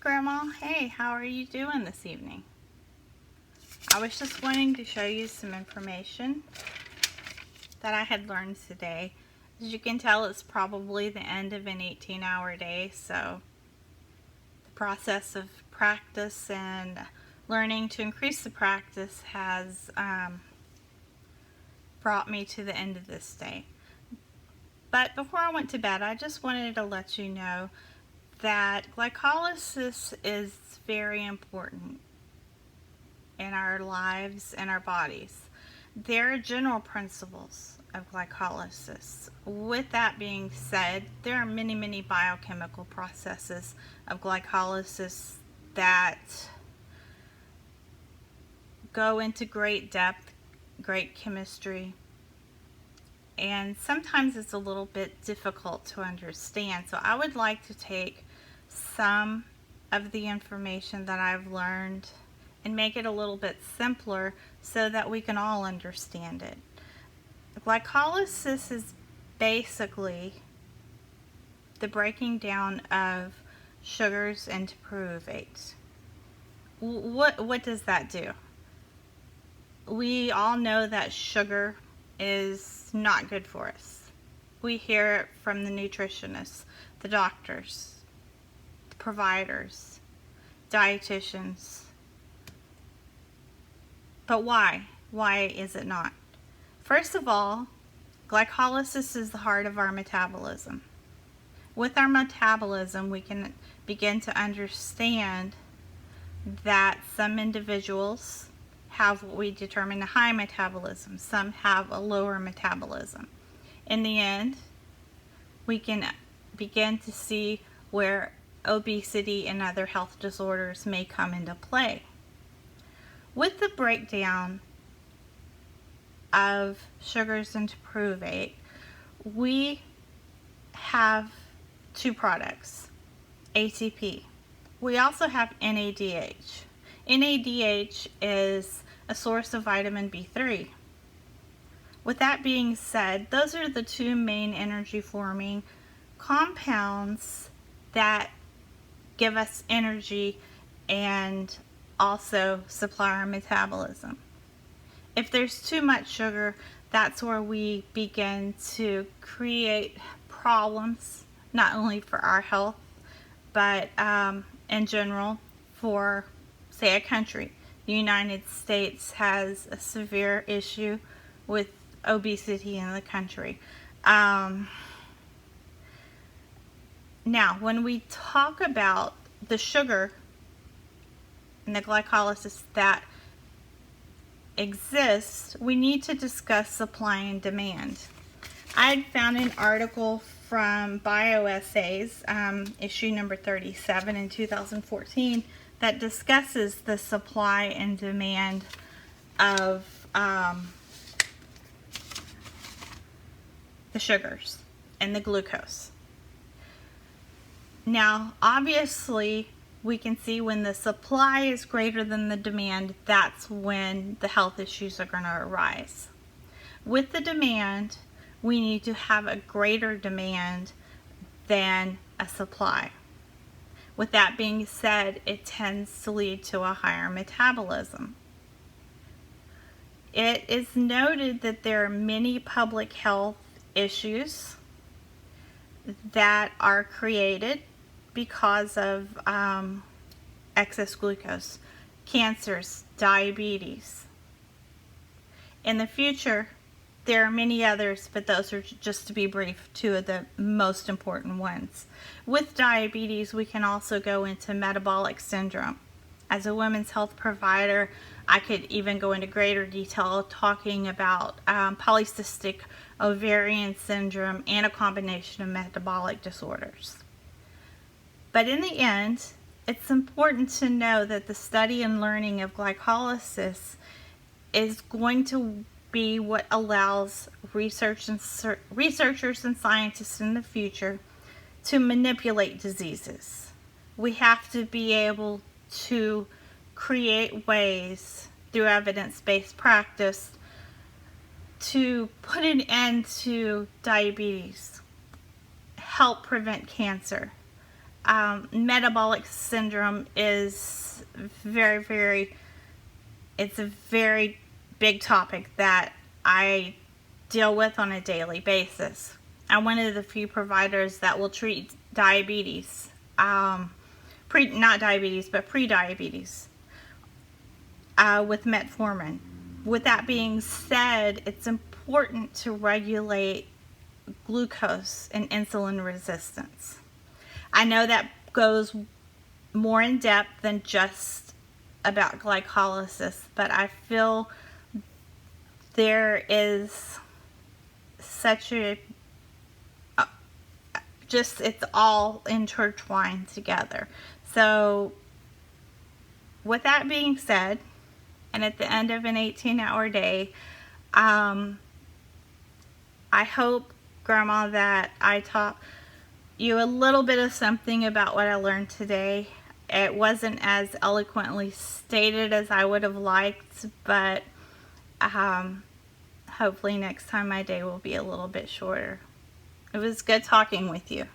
Grandma. Hey, how are you doing this evening? I was just wanting to show you some information that I had learned today. As you can tell, it's probably the end of an 18-hour day, so the process of practice and learning to increase the practice has brought me to the end of this day. But before I went to bed, I just wanted to let you know that glycolysis is very important in our lives and our bodies. There are general principles of glycolysis. With that being said, there are many biochemical processes of glycolysis that go into great depth, great chemistry, and sometimes it's a little bit difficult to understand. So I would like to take some of the information that I've learned and make it a little bit simpler so that we can all understand it. Glycolysis is basically the breaking down of sugars into pyruvates. What does that do? We all know that sugar is not good for us. We hear it from the nutritionists, the doctors, the providers, dietitians. But why? Why is it not? First of all, glycolysis is the heart of our metabolism. With our metabolism, we can begin to understand that some individuals have what we determine a high metabolism. Some have a lower metabolism. In the end, we can begin to see where obesity and other health disorders may come into play. With the breakdown of sugars into pyruvate, we have two products, ATP. We also have NADH. NADH is a source of vitamin B3. With that being said, those are the two main energy forming compounds that give us energy and also supply our metabolism. If there's too much sugar, that's where we begin to create problems, not only for our health, but in general for, say, a country. The United States has a severe issue with obesity in the country. Now, when we talk about the sugar and the glycolysis that exists, we need to discuss supply and demand. I had found an article from Bioessays, issue number 37 in 2014, that discusses the supply and demand of the sugars and the glucose. Now, obviously, we can see when the supply is greater than the demand, that's when the health issues are going to arise. With the demand, we need to have a greater demand than a supply. With that being said, it tends to lead to a higher metabolism. It is noted that there are many public health issues that are created because of excess glucose, cancers, diabetes. In the future, there are many others, but those are, just to be brief, two of the most important ones. With diabetes, we can also go into metabolic syndrome. As a women's health provider, I could even go into greater detail talking about polycystic ovarian syndrome and a combination of metabolic disorders. But in the end, it's important to know that the study and learning of glycolysis is going to be what allows researchers and scientists in the future to manipulate diseases. We have to be able to create ways through evidence-based practice to put an end to diabetes, help prevent cancer, metabolic syndrome is it's a very big topic that I deal with on a daily basis. I'm one of the few providers that will treat diabetes, not diabetes, but pre-diabetes, with metformin. With that being said, it's important to regulate glucose and insulin resistance. I know that goes more in depth than just about glycolysis, but I feel there is such it's all intertwined together. So with that being said, and at the end of an 18-hour day, I hope, Grandma, that I taught you a little bit of something about what I learned today. It wasn't as eloquently stated as I would have liked, but hopefully next time my day will be a little bit shorter. It was good talking with you.